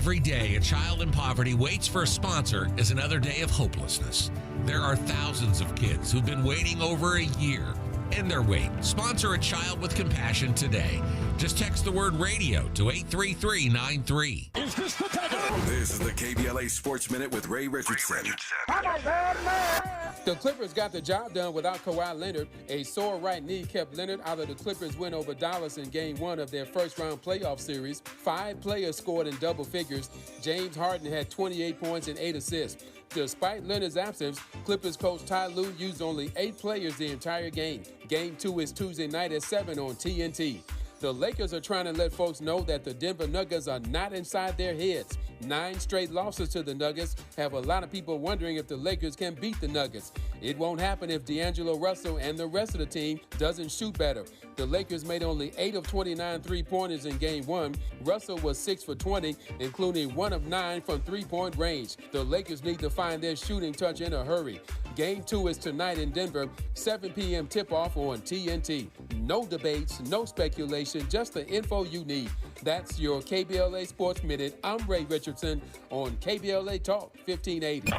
Every day a child in poverty waits for a sponsor is another day of hopelessness. There are thousands of kids who've been waiting over a year. End their wait. Sponsor a child with compassion today. Just text the word radio to 83393. Is this the tether? This is the KBLA Sports Minute with Ray Richardson. The Clippers got the job done without Kawhi Leonard. A sore right knee kept Leonard out of the Clippers' win over Dallas in Game 1 of their first-round playoff series. 5 players scored in double figures. James Harden had 28 points and 8 assists. Despite Leonard's absence, Clippers coach Ty Lue used only 8 players the entire game. Game 2 is Tuesday night at 7 on TNT. The Lakers are trying to let folks know that the Denver Nuggets are not inside their heads. 9 straight losses to the Nuggets have a lot of people wondering if the Lakers can beat the Nuggets. It won't happen if D'Angelo Russell and the rest of the team doesn't shoot better. The Lakers made only 8 of 29 three-pointers in Game 1. Russell was 6 for 20, including 1 of 9 from three-point range. The Lakers need to find their shooting touch in a hurry. Game 2 is tonight in Denver, 7 p.m. tip-off on TNT. No debates, no speculation, just the info you need. That's your KBLA Sports Minute. I'm Ray Richardson on KBLA Talk 1580.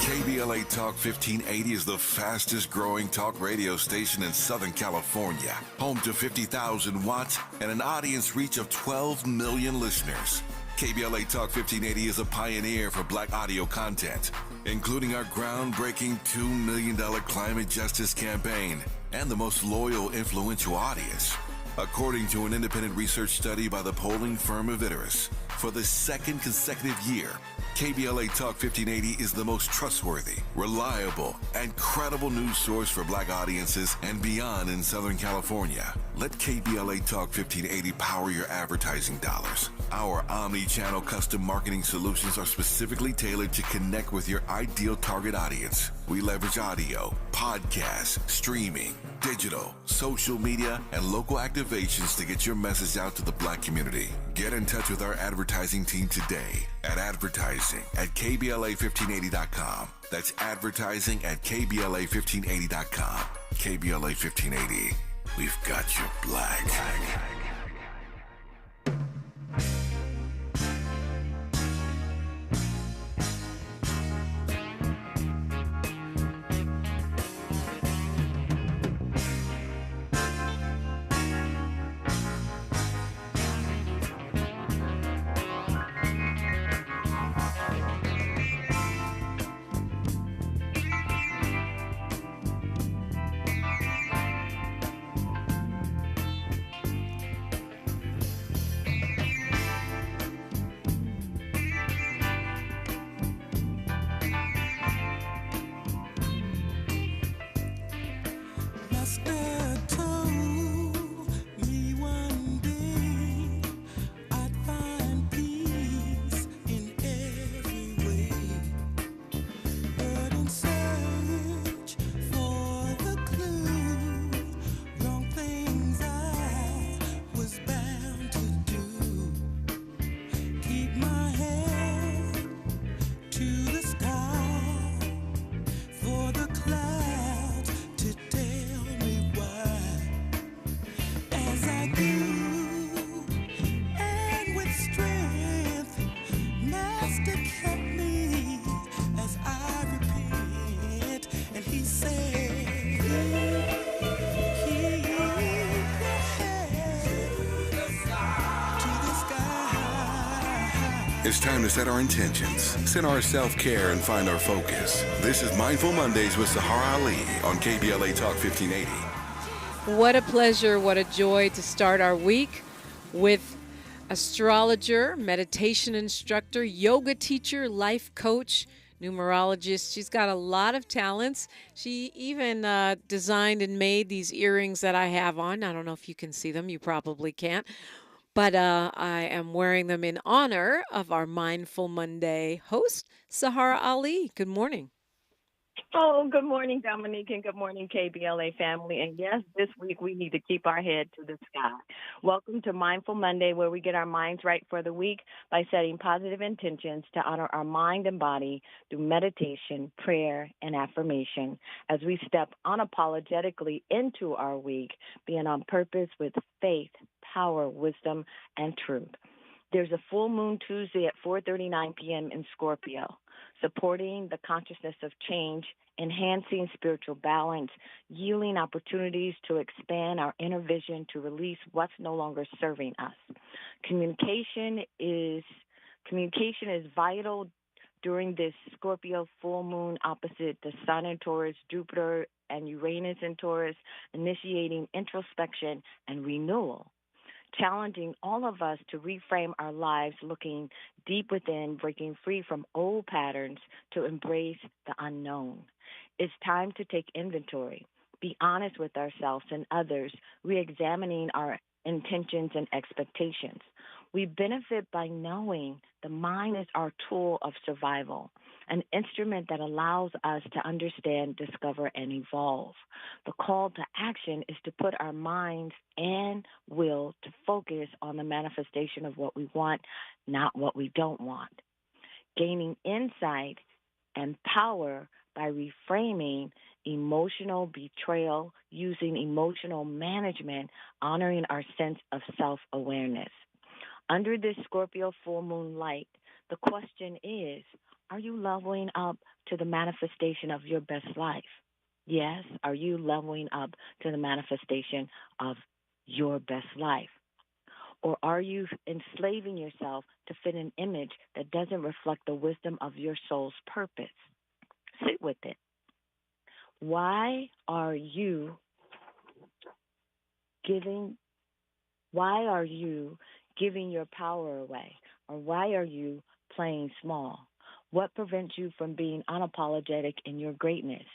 KBLA Talk 1580 is the fastest growing talk radio station in Southern California. Home to 50,000 watts and an audience reach of 12 million listeners. KBLA Talk 1580 is a pioneer for Black audio content, including our groundbreaking $2 million climate justice campaign and the most loyal, influential audience. According to an independent research study by the polling firm Victories, for the second consecutive year, KBLA Talk 1580 is the most trustworthy, reliable, and credible news source for Black audiences and beyond in Southern California. Let KBLA Talk 1580 power your advertising dollars. Our omni-channel custom marketing solutions are specifically tailored to connect with your ideal target audience. We leverage audio, podcasts, streaming, digital, social media, and local activations to get your message out to the Black community. Get in touch with our advertising team today at advertising@KBLA1580.com. That's advertising at KBLA1580.com. KBLA 1580. We've got you Black. It's time to set our intentions, set our self-care, and find our focus. This is Mindful Mondays with Saharah Ali on KBLA Talk 1580. What a pleasure, what a joy to start our week with astrologer, meditation instructor, yoga teacher, life coach, numerologist. She's got a lot of talents. She even designed and made these earrings that I have on. I don't know if you can see them. You probably can't. But I am wearing them in honor of our Mindful Monday host, Saharah Ali. Good morning. Oh, good morning, Dominique, and good morning, KBLA family. And yes, this week we need to keep our head to the sky. Welcome to Mindful Monday, where we get our minds right for the week by setting positive intentions to honor our mind and body through meditation, prayer, and affirmation as we step unapologetically into our week, being on purpose with faith, power, wisdom, and truth. There's a full moon Tuesday at 4:39 p.m. in Scorpio, supporting the consciousness of change, enhancing spiritual balance, yielding opportunities to expand our inner vision to release what's no longer serving us. Communication is vital during this Scorpio full moon opposite the Sun in Taurus, Jupiter and Uranus in Taurus, initiating introspection and renewal, challenging all of us to reframe our lives, looking deep within, breaking free from old patterns to embrace the unknown. It's time to take inventory, be honest with ourselves and others, re-examining our intentions and expectations. We benefit by knowing the mind is our tool of survival, an instrument that allows us to understand, discover, and evolve. The call to action is to put our minds and will to focus on the manifestation of what we want, not what we don't want. Gaining insight and power by reframing emotional betrayal, using emotional management, honoring our sense of self-awareness. Under this Scorpio full moon light, the question is, are you leveling up to the manifestation of your best life? Yes, are you leveling up to the manifestation of your best life? Or are you enslaving yourself to fit an image that doesn't reflect the wisdom of your soul's purpose? Sit with it. Why are you giving your power away? Or why are you playing small? What prevents you from being unapologetic in your greatness?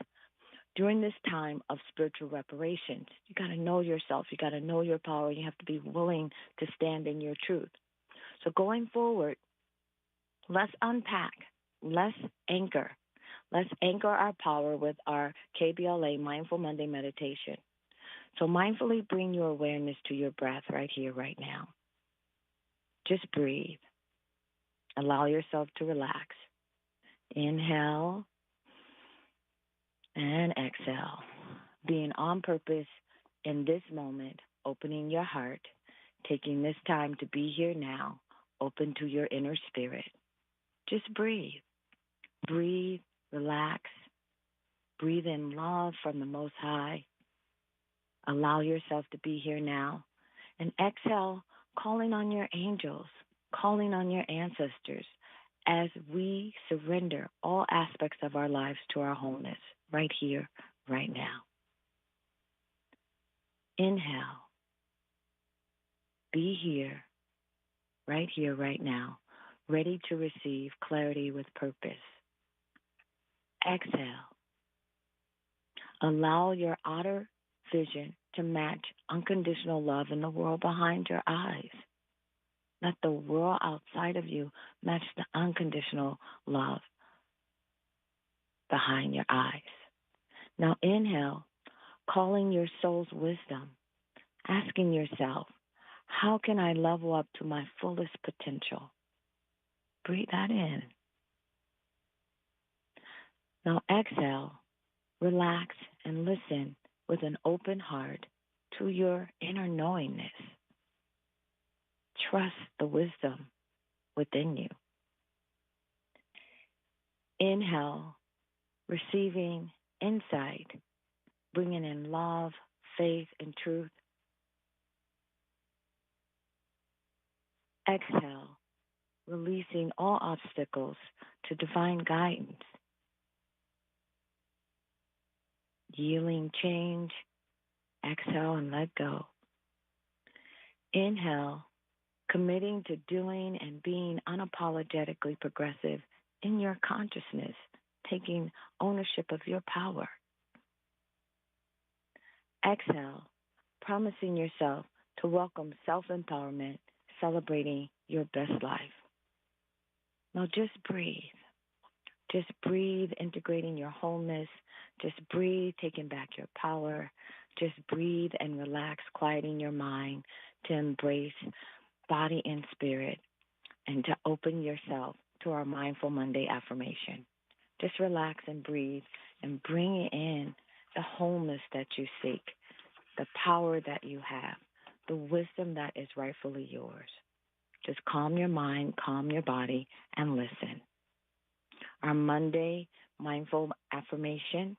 During this time of spiritual reparations, you got to know yourself. You got to know your power. You have to be willing to stand in your truth. So going forward, let's unpack. Let's anchor. Let's anchor our power with our KBLA Mindful Monday meditation. So mindfully bring your awareness to your breath right here, right now. Just breathe. Allow yourself to relax. Inhale and exhale. Being on purpose in this moment, opening your heart, taking this time to be here now, open to your inner spirit. Just breathe. Breathe, relax. Breathe in love from the Most High. Allow yourself to be here now. And exhale, calling on your angels, calling on your ancestors as we surrender all aspects of our lives to our wholeness right here, right now. Inhale. Be here, right now, ready to receive clarity with purpose. Exhale. Allow your outer vision to match unconditional love in the world behind your eyes. Let the world outside of you match the unconditional love behind your eyes. Now inhale, calling your soul's wisdom, asking yourself, how can I level up to my fullest potential? Breathe that in. Now exhale, relax and listen with an open heart to your inner knowingness. Trust the wisdom within you. Inhale, receiving insight, bringing in love, faith, and truth. Exhale, releasing all obstacles to divine guidance. Yielding change. Exhale and let go. Inhale, committing to doing and being unapologetically progressive in your consciousness, taking ownership of your power. Exhale, promising yourself to welcome self-empowerment, celebrating your best life. Now just breathe. Just breathe, integrating your wholeness. Just breathe, taking back your power. Just breathe and relax, quieting your mind to embrace body and spirit and to open yourself to our Mindful Monday affirmation. Just relax and breathe and bring in the wholeness that you seek, the power that you have, the wisdom that is rightfully yours. Just calm your mind, calm your body, and listen. Our Monday mindful affirmation.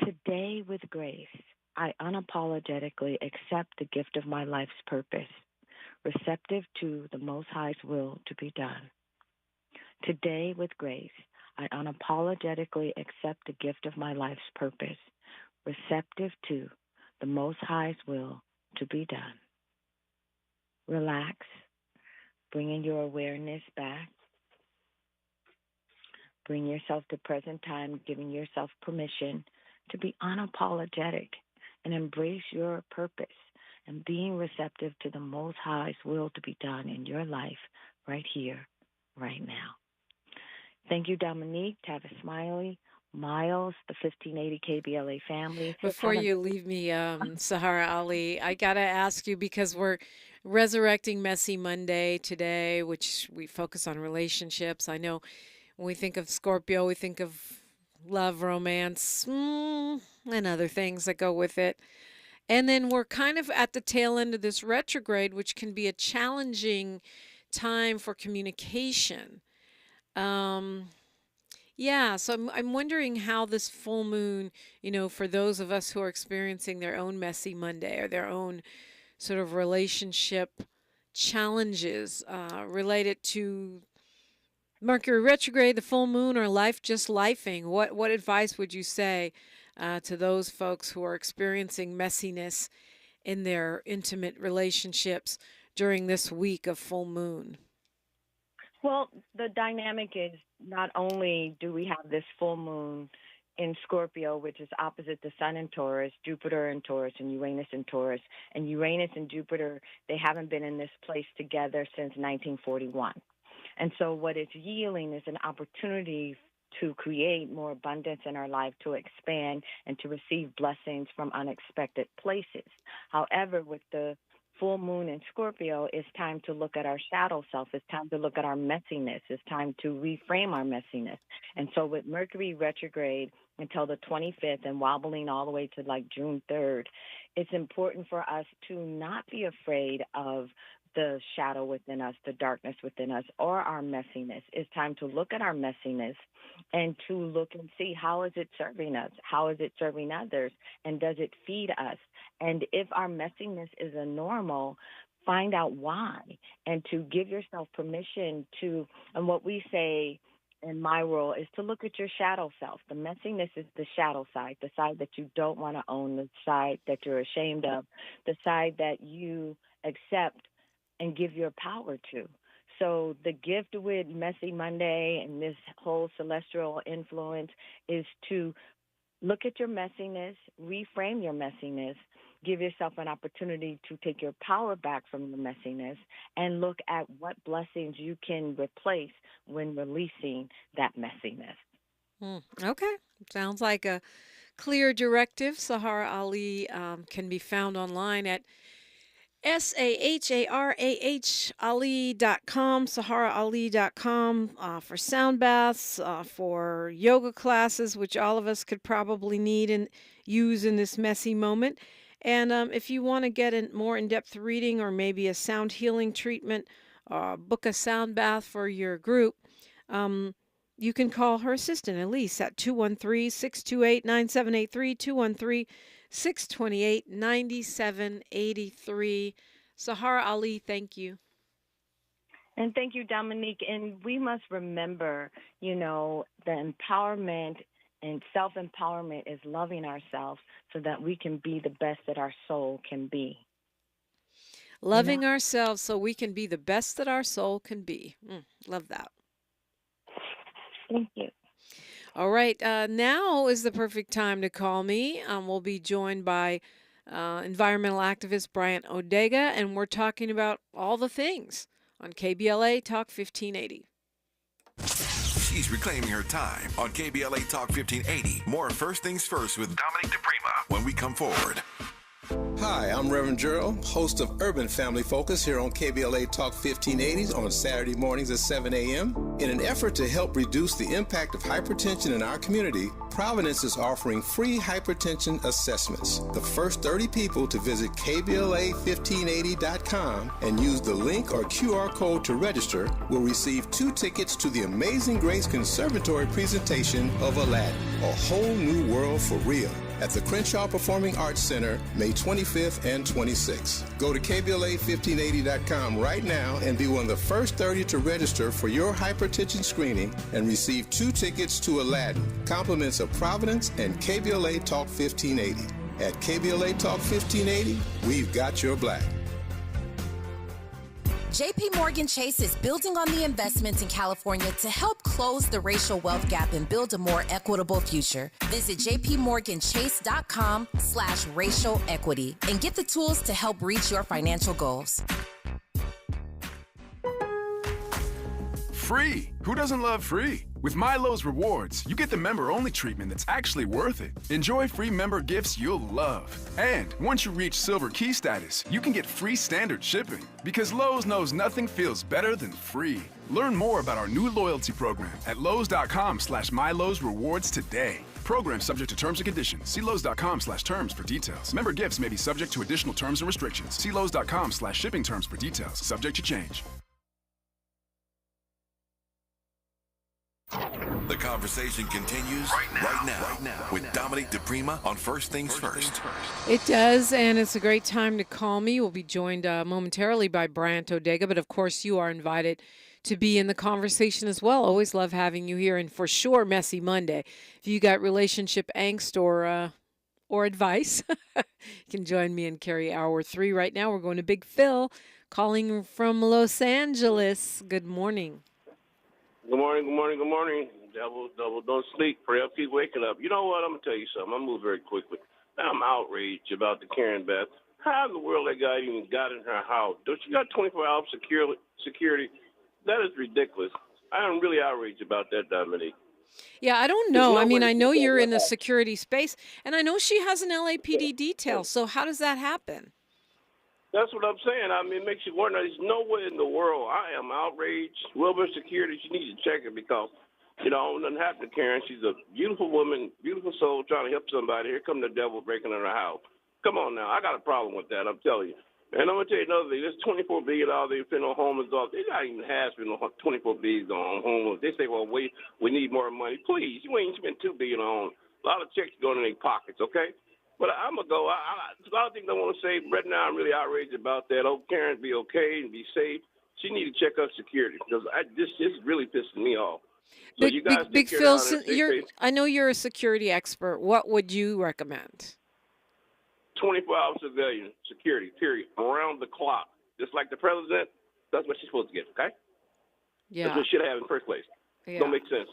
Today with grace, I unapologetically accept the gift of my life's purpose, receptive to the Most High's will to be done. Today with grace, I unapologetically accept the gift of my life's purpose, receptive to the Most High's will to be done. Relax, bringing your awareness back. Bring yourself to present time, giving yourself permission to be unapologetic and embrace your purpose and being receptive to the Most High's will to be done in your life right here, right now. Thank you, Dominique, Tavis Smiley, Miles, the 1580 KBLA family. Before you leave me, Saharah Ali, I got to ask you, because we're resurrecting Messy Monday today, which we focus on relationships. I know when we think of Scorpio, we think of love, romance, and other things that go with it. And then we're kind of at the tail end of this retrograde, which can be a challenging time for communication. So I'm wondering how this full moon, for those of us who are experiencing their own messy Monday or their own sort of relationship challenges related to Mercury retrograde, the full moon, or life just lifing. What advice would you say to those folks who are experiencing messiness in their intimate relationships during this week of full moon? Well, the dynamic is not only do we have this full moon in Scorpio, which is opposite the Sun in Taurus, Jupiter in Taurus, and Uranus in Taurus. And Uranus and Jupiter, they haven't been in this place together since 1941. And so what it's yielding is an opportunity to create more abundance in our life, to expand and to receive blessings from unexpected places. However, with the full moon in Scorpio, it's time to look at our shadow self. It's time to look at our messiness. It's time to reframe our messiness. And so with Mercury retrograde until the 25th and wobbling all the way to like June 3rd, it's important for us to not be afraid of the shadow within us, the darkness within us, or our messiness. It's time to look at our messiness and to look and see, how is it serving us? How is it serving others? And does it feed us? And if our messiness is a normal, find out why, and to give yourself permission to, and what we say in my world is to look at your shadow self. The messiness is the shadow side, the side that you don't want to own, the side that you're ashamed of, the side that you accept and give your power to. So the gift with Messy Monday and this whole celestial influence is to look at your messiness, reframe your messiness, give yourself an opportunity to take your power back from your messiness, and look at what blessings you can replace when releasing that messiness. Okay. Sounds like a clear directive. Saharah Ali can be found online at SaharahAli.com, SaharahAli.com, for sound baths, for yoga classes, which all of us could probably need and use in this messy moment. And if you want to get a more in-depth reading or maybe a sound healing treatment, book a sound bath for your group, you can call her assistant, Elise, at 213-628-9783, 213-628-9783. Saharah Ali, thank you. And thank you, Dominique. And we must remember, the empowerment and self-empowerment is loving ourselves so that we can be the best that our soul can be. Loving ourselves so we can be the best that our soul can be. Love that. Thank you. All right. Now is the perfect time to call me. We'll be joined by environmental activist Bryant Odega, and we're talking about all the things on KBLA Talk 1580. She's reclaiming her time on KBLA Talk 1580. More First Things First with Dominique DiPrima when we come forward. Hi, I'm Reverend Gerald, host of Urban Family Focus here on KBLA Talk 1580s on Saturday mornings at 7 a.m. In an effort to help reduce the impact of hypertension in our community, Providence is offering free hypertension assessments. The first 30 people to visit KBLA1580.com and use the link or QR code to register will receive 2 tickets to the Amazing Grace Conservatory presentation of Aladdin, A Whole New World for Real, at the Crenshaw Performing Arts Center, May 25th and 26th. Go to KBLA1580.com right now and be one of the first 30 to register for your hypertension screening and receive 2 tickets to Aladdin, compliments of Providence and KBLA Talk 1580. At KBLA Talk 1580, we've got your black. JP Morgan Chase is building on the investments in California to help close the racial wealth gap and build a more equitable future. Visit jpmorganchase.com/racial equity and get the tools to help reach your financial goals. Free. Who doesn't love free? With MyLowe's Rewards, you get the member-only treatment that's actually worth it. Enjoy free member gifts you'll love. And once you reach Silver Key status, you can get free standard shipping. Because Lowe's knows nothing feels better than free. Learn more about our new loyalty program at Lowe's.com/MyLowe's Rewards today. Program subject to terms and conditions. See Lowe's.com/terms for details. Member gifts may be subject to additional terms and restrictions. See Lowe's.com/shipping terms for details. Subject to change. The conversation continues right now with Dominique DiPrima on First Things First. It does, and it's a great time to call me. We'll be joined momentarily by Bryant Odega, but of course you are invited to be in the conversation as well. Always love having you here, and for sure, Messy Monday. If you got relationship angst or advice, you can join me and carry hour 3 right now. We're going to Big Phil, calling from Los Angeles. Good morning. Good morning, good morning, good morning. Devil, don't sleep. Pray up, keep waking up. You know what? I'm going to tell you something. I'm going to move very quickly. I'm outraged about the Karen Beth. How in the world that guy even got in her house? Don't you got 24-hour security? That is ridiculous. I am really outraged about that, Dominique. Yeah, I don't know. I mean, I know you're in the security space, and I know she has an LAPD detail. So how does that happen? That's what I'm saying. I mean, it makes you wonder. There's no way in the world. I am outraged. Wilbur Security, you need to check it because, nothing happened to Karen. She's a beautiful woman, beautiful soul, trying to help somebody. Here come the devil breaking in her house. Come on now. I got a problem with that, I'm telling you. And I'm going to tell you another thing. There's $24 billion they spend on homeless dogs. They not even have spent $24 billion on homeless. They say, well, we need more money. Please, you ain't spent $2 billion on a lot of checks going in their pockets, okay? But I'm going to go. There's a lot of things I want to say. Right now, I'm really outraged about that. Oh, Karen, be okay and be safe. She need to check up security because this is really pissing me off. So Big Phil, I know you're a security expert. What would you recommend? 24-hour civilian security, period, around the clock. Just like the president, that's what she's supposed to get, okay? Yeah. That's what she should have in the first place. Yeah. Don't make sense.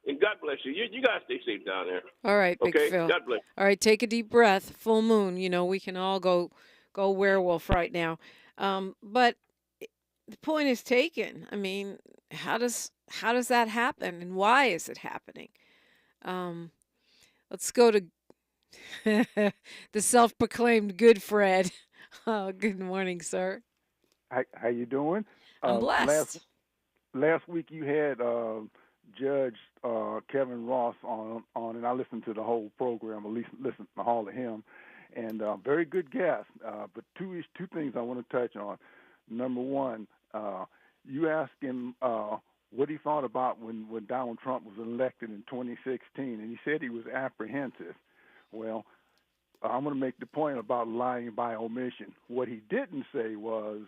And God bless you. You guys stay safe down there. All right, Big okay? Phil. God bless. All right, take a deep breath. Full moon. We can all go werewolf right now. But the point is taken. I mean, how does that happen, and why is it happening? Let's go to the self-proclaimed good Fred. Oh, good morning, sir. How you doing? I'm blessed. Last week you had Judge Kevin Ross on, and I listened to the whole program, at least listened to all of him, and very good guest. But two things I want to touch on. Number one, you asked him what he thought about when Donald Trump was elected in 2016, and he said he was apprehensive. Well, I'm going to make the point about lying by omission. What he didn't say was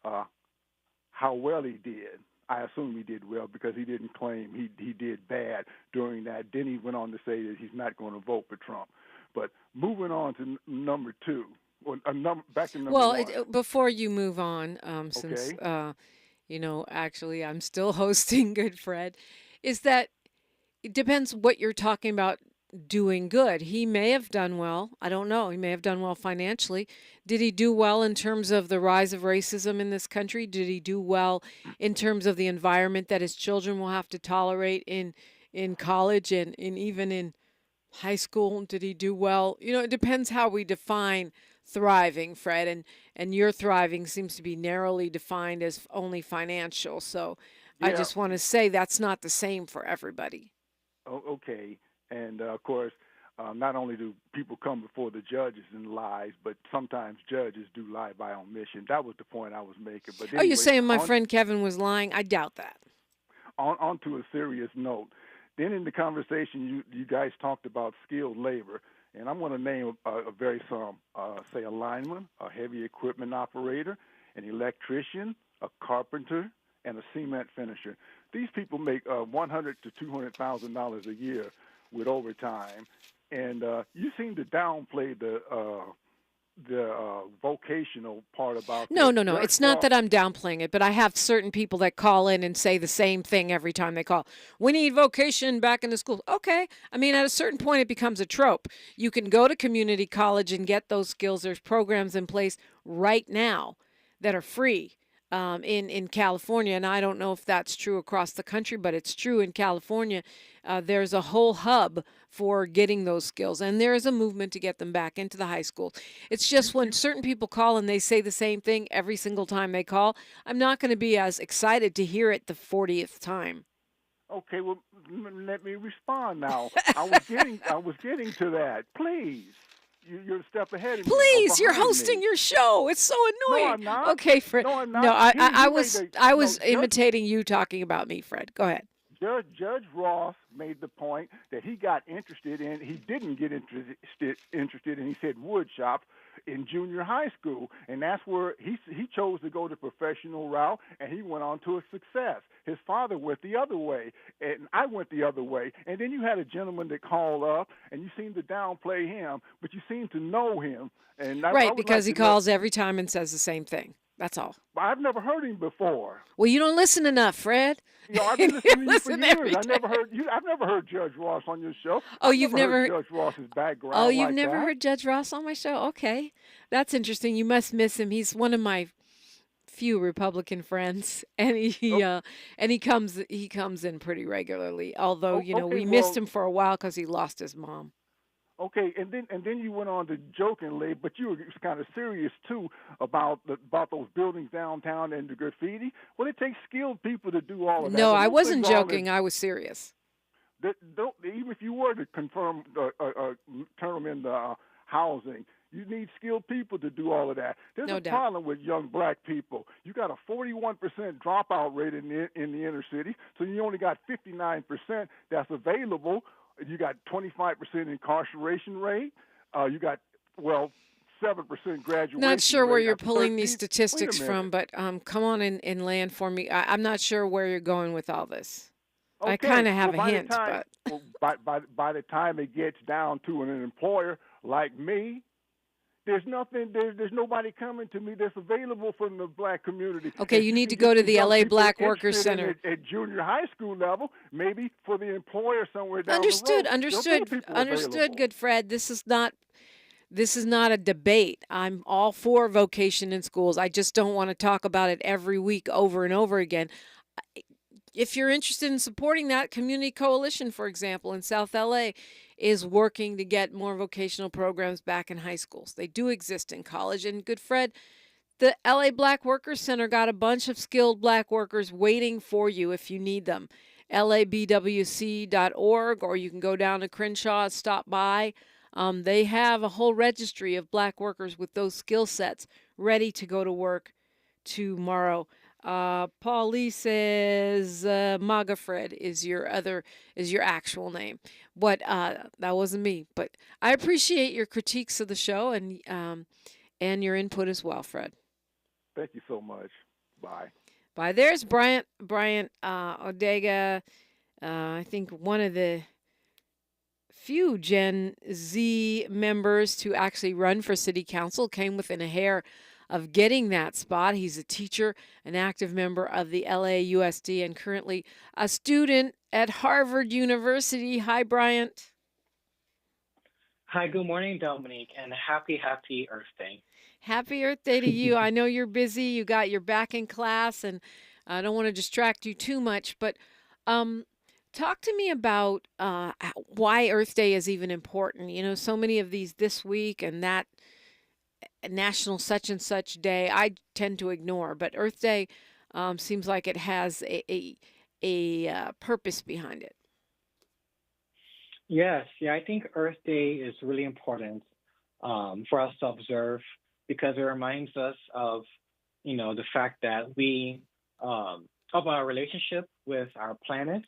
how well he did. I assume he did well because he didn't claim he did bad during that. Then he went on to say that he's not going to vote for Trump. But moving on to number two, back to number one. Well, before you move on, since, actually I'm still hosting Good Fred, is that it depends what you're talking about doing good. He may have done well. I don't know. He may have done well financially. Did he do well in terms of the rise of racism in this country? Did he do well in terms of the environment that his children will have to tolerate in college and even in high school? Did he do well? It depends how we define thriving, Fred, and your thriving seems to be narrowly defined as only financial. So I Yeah. just want to say that's not the same for everybody. Okay. And of course, not only do people come before the judges and lies, but sometimes judges do lie by omission. That was the point I was making. But Oh, anyway, you're saying my friend Kevin was lying? I doubt that. On to a serious note. Then in the conversation, you guys talked about skilled labor, and I'm going to name a very some, say a lineman, a heavy equipment operator, an electrician, a carpenter, and a cement finisher. These people make $100,000 to $200,000 a year with overtime, and you seem to downplay the vocational part about No. that. It's not that I'm downplaying it, but I have certain people that call in and say the same thing every time they call. We need vocation back in the schools. Okay. I mean, at a certain point, it becomes a trope. You can go to community college and get those skills. There's programs in place right now that are free in California. And I don't know if that's true across the country, but it's true in California. There's a whole hub for getting those skills, and there is a movement to get them back into the high school. It's just when certain people call and they say the same thing every single time they call, I'm not going to be as excited to hear it the 40th time. Okay, well, let me respond now. I was getting to that. Please, you're a step ahead of me. Please, you're hosting your show. It's so annoying. No, I'm not. Okay, Fred. No, I'm not. No, I He was imitating you talking about me, Fred. Go ahead. Judge Ross made the point that he got interested in. He didn't get interested in. He said wood shop in junior high school, and that's where he chose to go the professional route, and he went on to a success. His father went the other way, and I went the other way. And then you had a gentleman that called up, and you seem to downplay him, but you seem to know him. And right, because he calls every time and says the same thing. That's all. I've never heard him before. Well, you don't listen enough, Fred. I've been listening to you for Listen years. every day. I've never heard Judge Ross on your show. Oh, I've you've never never heard Judge Ross's background. Oh, you've like never that. heard Judge Ross on my show? Okay, that's interesting. You must miss him. He's one of my few Republican friends, and he comes in pretty regularly. Although we missed him for a while because he lost his mom. Okay, and then you went on to jokingly, but you were kind of serious too about those buildings downtown and the graffiti. Well, it takes skilled people to do all of that. No, I wasn't joking. I was serious. Even if you were to turn them into housing, you need skilled people to do all of that. There's No a doubt. problem with young black people. You got a 41% dropout rate in the inner city, so you only got 59% that's available. You got 25% incarceration rate. You got 7% graduation. Not sure where rate you're after pulling 13. these statistics Wait a from, minute. but come on and land for me. I'm not sure where you're going with all this. I Okay, kind of have well, a hint, but by the time it gets down to an employer like me, there's nothing. There's nobody coming to me that's available from the black community. okay, If you can need to get go to these the young LA people Black Workers interested in Center. at junior high school level, maybe for the employer somewhere down Understood, the road. There'll be people understood, available. good Fred. This is not a debate. I'm all for vocation in schools. I just don't want to talk about it every week over and over again. If you're interested in supporting that, Community Coalition, for example, in South LA, is working to get more vocational programs back in high schools. They do exist in college. And good Fred, the LA Black Workers Center got a bunch of skilled black workers waiting for you if you need them. labwc.org, or you can go down to Crenshaw, stop by. They have a whole registry of black workers with those skill sets ready to go to work tomorrow. Paul Lee says MAGA Fred is your actual name. But that wasn't me. But I appreciate your critiques of the show and your input as well, Fred. Thank you so much. Bye. Bye. There's Bryant Odega. I think one of the few Gen Z members to actually run for city council, came within a hair of getting that spot. He's a teacher, an active member of the LAUSD, and currently a student at Harvard University. Hi, Bryant. Hi, good morning, Dominique, and happy Earth Day. Happy Earth Day to you. I know you're busy. You got your back in class, and I don't want to distract you too much, but talk to me about why Earth Day is even important. You know, so many of these this week and that National such and such day, I tend to ignore. But Earth Day seems like it has a purpose behind it. Yes, yeah, I think Earth Day is really important for us to observe because it reminds us of, the fact that we, of our relationship with our planet.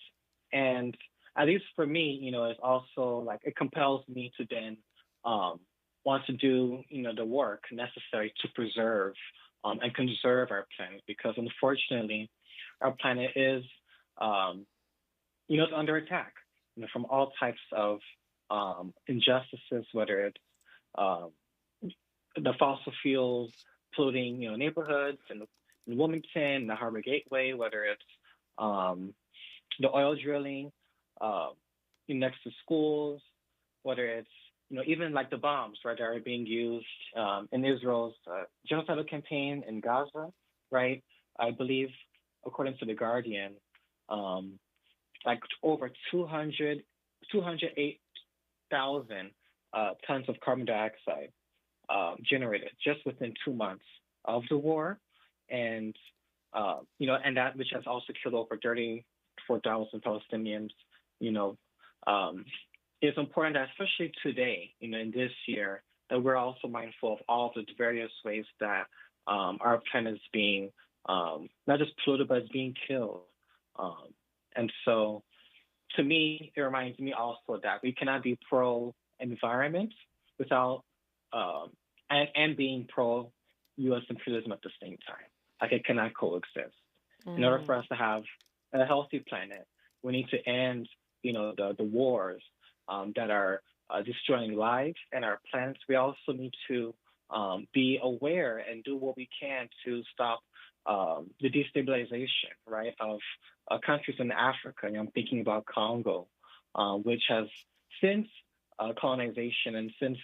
And at least for me, it's also like it compels me to then want to do, the work necessary to preserve and conserve our planet because unfortunately, our planet is, it's under attack, from all types of injustices, whether it's the fossil fuels polluting, neighborhoods in Wilmington, the Harbor Gateway, whether it's the oil drilling next to schools, whether it's, even like the bombs, right, that are being used in Israel's genocidal campaign in Gaza, right? I believe, according to The Guardian, like over 208,000 tons of carbon dioxide generated just within 2 months of the war. And, and that which has also killed over 34,000 Palestinians, it's important that especially today, in this year, that we're also mindful of all the various ways that our planet is being not just polluted, but it's being killed. And so, to me, it reminds me also that we cannot be pro-environment without and being pro-U.S. imperialism at the same time. Like it cannot coexist. In order for us to have a healthy planet, we need to end, the wars that are destroying lives and our planets. We also need to be aware and do what we can to stop the destabilization, right, of countries in Africa. I'm thinking about Congo, which has since colonization and since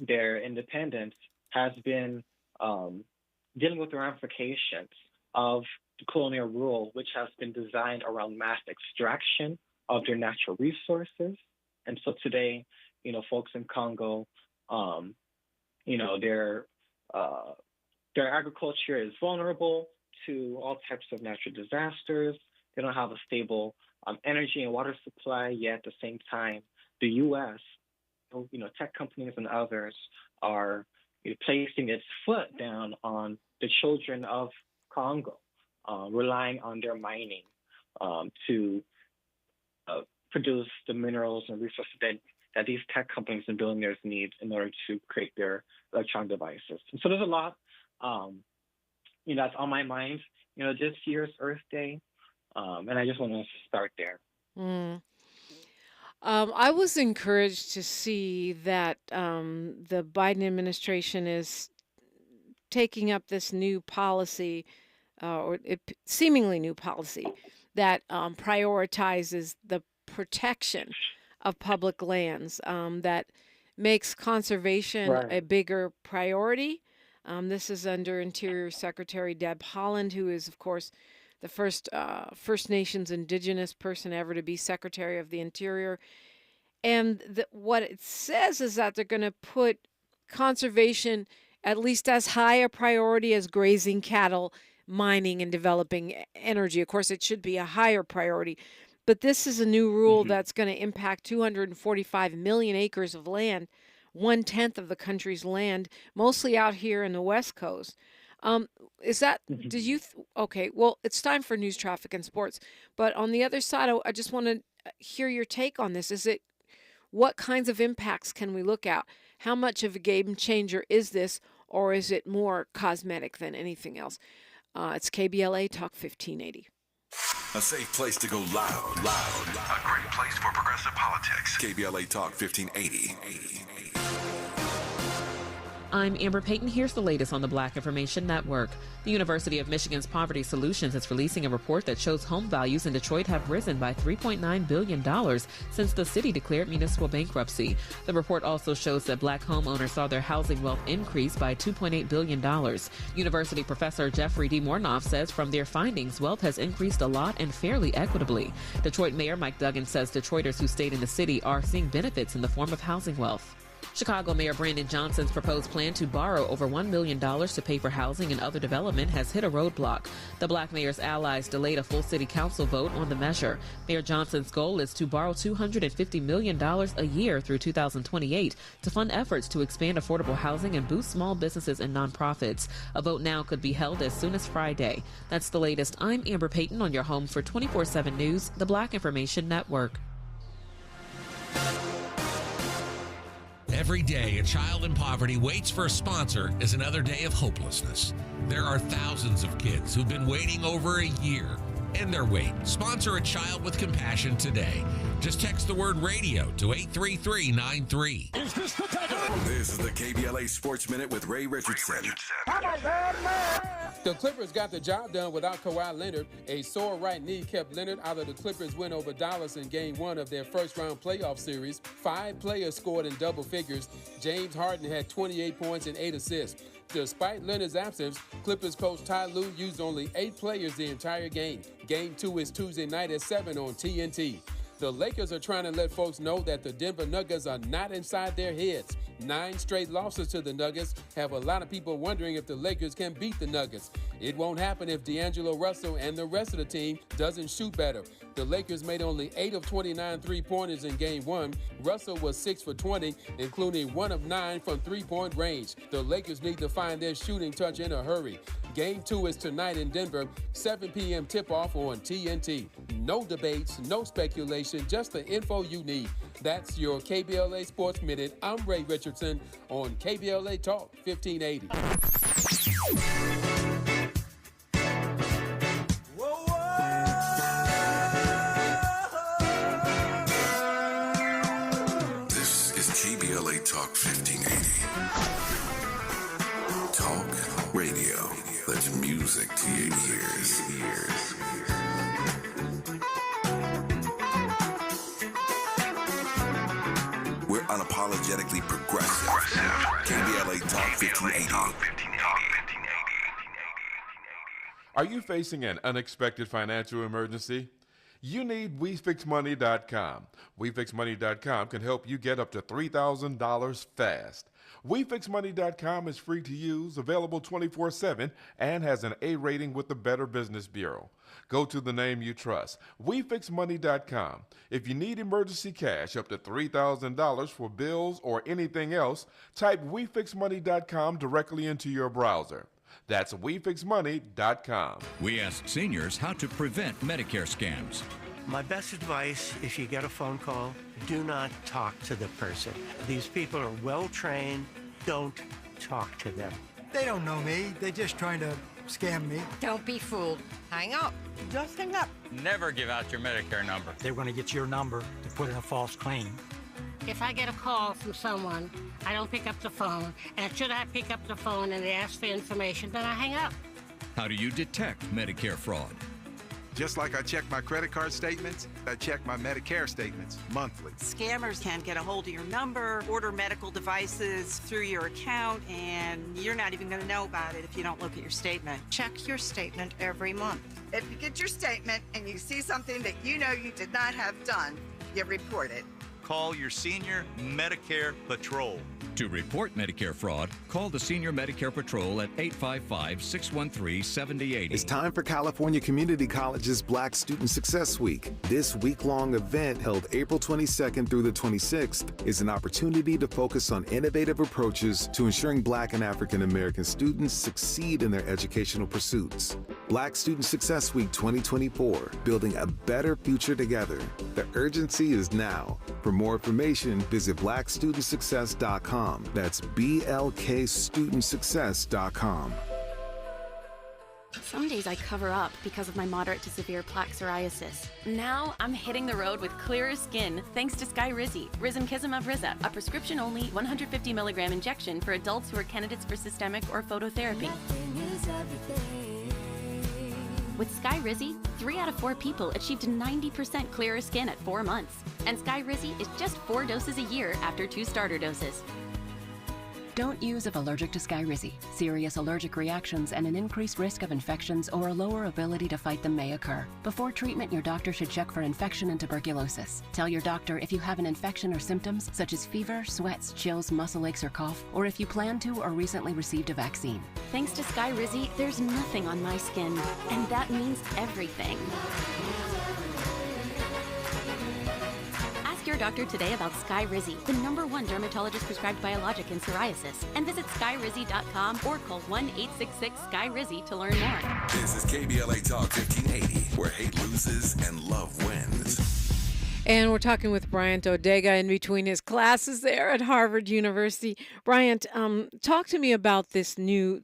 their independence has been dealing with the ramifications of the colonial rule, which has been designed around mass extraction of their natural resources. And so today, folks in Congo, their agriculture is vulnerable to all types of natural disasters. They don't have a stable energy and water supply, yet at the same time, the U.S., tech companies and others are placing its foot down on the children of Congo, relying on their mining to produce the minerals and resources that these tech companies and billionaires need in order to create their electronic devices. And so there's a lot, that's on my mind, this year's Earth Day, and I just want to start there. I was encouraged to see that the Biden administration is taking up this new policy, seemingly new policy, that prioritizes the protection of public lands, that makes conservation a bigger priority. This is under Interior Secretary Deb Haaland, who is, of course, the first First Nations Indigenous person ever to be Secretary of the Interior. And what it says is that they're going to put conservation at least as high a priority as grazing cattle, mining, and developing energy. Of course, it should be a higher priority. But this is a new rule that's going to impact 245 million acres of land, 1/10 of the country's land, mostly out here in the West Coast. Is that, okay, well, it's time for news, traffic, and sports. But on the other side, I just want to hear your take on this. What kinds of impacts can we look at? How much of a game changer is this, or is it more cosmetic than anything else? It's KBLA Talk 1580. A safe place to go loud. A great place for progressive politics. KBLA Talk 1580. I'm Amber Payton. Here's the latest on the Black Information Network. The University of Michigan's Poverty Solutions is releasing a report that shows home values in Detroit have risen by $3.9 billion since the city declared municipal bankruptcy. The report also shows that Black homeowners saw their housing wealth increase by $2.8 billion. University professor Jeffrey D. Mornoff says from their findings, wealth has increased a lot and fairly equitably. Detroit Mayor Mike Duggan says Detroiters who stayed in the city are seeing benefits in the form of housing wealth. Chicago Mayor Brandon Johnson's proposed plan to borrow over $1 million to pay for housing and other development has hit a roadblock. The black mayor's allies delayed a full city council vote on the measure. Mayor Johnson's goal is to borrow $250 million a year through 2028 to fund efforts to expand affordable housing and boost small businesses and nonprofits. A vote now could be held as soon as Friday. That's the latest. I'm Amber Payton on your home for 24/7 News, the Black Information Network. Every day, a child in poverty waits for a sponsor is another day of hopelessness. There are thousands of kids who've been waiting over a year. End their wait. Sponsor a child with compassion today. Just text the word radio to 83393. This is the KBLA Sports Minute with Ray Richardson. The Clippers got the job done without Kawhi Leonard. A sore right knee kept Leonard out of the Clippers' win over Dallas in Game 1 of their first-round playoff series. 5 players scored in double figures. James Harden had 28 points and 8 assists. Despite Leonard's absence, Clippers coach Ty Lue used only 8 players the entire game. Game 2 is Tuesday night at 7 on TNT. The Lakers are trying to let folks know that the Denver Nuggets are not inside their heads. 9 straight losses to the Nuggets have a lot of people wondering if the Lakers can beat the Nuggets. It won't happen if D'Angelo Russell and the rest of the team doesn't shoot better. The Lakers made only 8 of 29 three-pointers in Game 1. Russell was 6 for 20, including 1 of 9 from three-point range. The Lakers need to find their shooting touch in a hurry. Game 2 is tonight in Denver, 7 p.m. tip-off on TNT. No debates, no speculation, just the info you need. That's your KBLA Sports Minute. I'm Ray Richardson on KBLA Talk 1580. This is KBLA Talk 1580. Talk radio. That's music to your ears. We're unapologetically progressive. KBLA Talk 1580. Are you facing an unexpected financial emergency? You need WeFixMoney.com. WeFixMoney.com can help you get up to $3,000 fast. WeFixMoney.com is free to use, available 24/7, and has an A rating with the Better Business Bureau. Go to the name you trust, WeFixMoney.com. If you need emergency cash up to $3,000 for bills or anything else, type WeFixMoney.com directly into your browser. That's WeFixMoney.com. We ask seniors how to prevent Medicare scams. My best advice, if you get a phone call, do not talk to the person. These people are well-trained. Don't talk to them. They don't know me. They're just trying to scam me. Don't be fooled. Hang up. Just hang up. Never give out your Medicare number. They're going to get your number to put in a false claim. If I get a call from someone, I don't pick up the phone. And should I pick up the phone and they ask for information, then I hang up. How do you detect Medicare fraud? Just like I check my credit card statements, I check my Medicare statements monthly. Scammers can get a hold of your number, order medical devices through your account, and you're not even going to know about it if you don't look at your statement. Check your statement every month. If you get your statement and you see something that you know you did not have done, you report it. Call your Senior Medicare Patrol. To report Medicare fraud, call the Senior Medicare Patrol at 855-613-7080. It's time for California Community College's Black Student Success Week. This week-long event, held April 22nd through the 26th, is an opportunity to focus on innovative approaches to ensuring Black and African American students succeed in their educational pursuits. Black Student Success Week 2024, building a better future together. The urgency is now. For more information, visit blackstudentsuccess.com. That's blkstudentsuccess.com. Some days I cover up because of my moderate to severe plaque psoriasis. Now I'm hitting the road with clearer skin thanks to Skyrizi, Risankizumab Riza, a prescription-only 150 milligram injection for adults who are candidates for systemic or phototherapy. With Skyrizi, 3 out of 4 people achieved 90% clearer skin at 4 months. And Skyrizi is just 4 doses a year after 2 starter doses. Don't use if allergic to Skyrizi. Serious allergic reactions and an increased risk of infections or a lower ability to fight them may occur. Before treatment, your doctor should check for infection and tuberculosis. Tell your doctor if you have an infection or symptoms such as fever, sweats, chills, muscle aches, or cough, or if you plan to or recently received a vaccine. Thanks to Skyrizi, there's nothing on my skin, and that means everything. Ask your doctor today about Skyrizi, the #1 dermatologist prescribed biologic in psoriasis, and visit skyrizi.com or call 1-866-SKY-RIZZI to learn more. This is KBLA Talk 1580, where hate loses and love wins. And we're talking with Bryant Odega in between his classes there at Harvard University. Bryant, talk to me about these new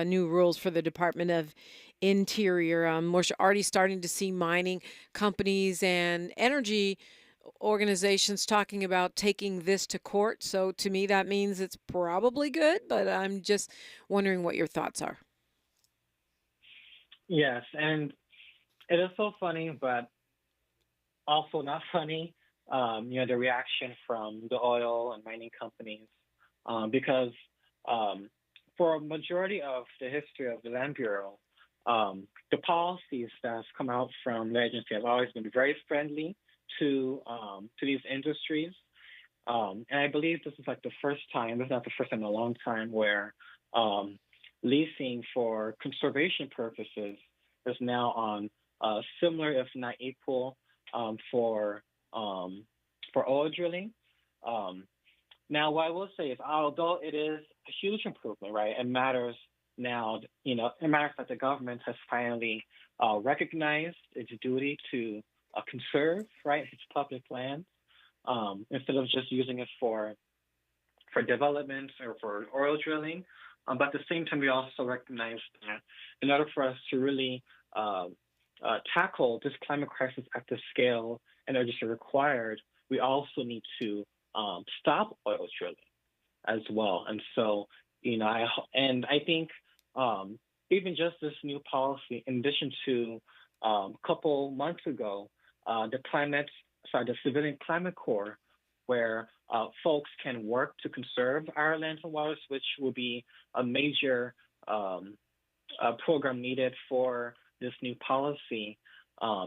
rules for the Department of Interior. We're already starting to see mining companies and energy organizations talking about taking this to court. So to me, that means it's probably good, but I'm just wondering what your thoughts are. Yes, and it is so funny, but also not funny, the reaction from the oil and mining companies, because for a majority of the history of the Land Bureau, the policies that's come out from the agency have always been very friendly to these industries. And I believe this is like the first time, this is not the first time in a long time, where leasing for conservation purposes is now on similar, if not equal, for oil drilling. Now, what I will say is, although it is a huge improvement, right, it matters now, it matters that the government has finally recognized its duty to conserve, right, its public lands, instead of just using it for development or for oil drilling. But at the same time, we also recognize that in order for us to really tackle this climate crisis at the scale and urgency required, we also need to stop oil drilling as well. And so, I think even just this new policy, in addition to a couple months ago, the Civilian Climate Corps, where folks can work to conserve our lands and waters, which will be a major program needed for this new policy.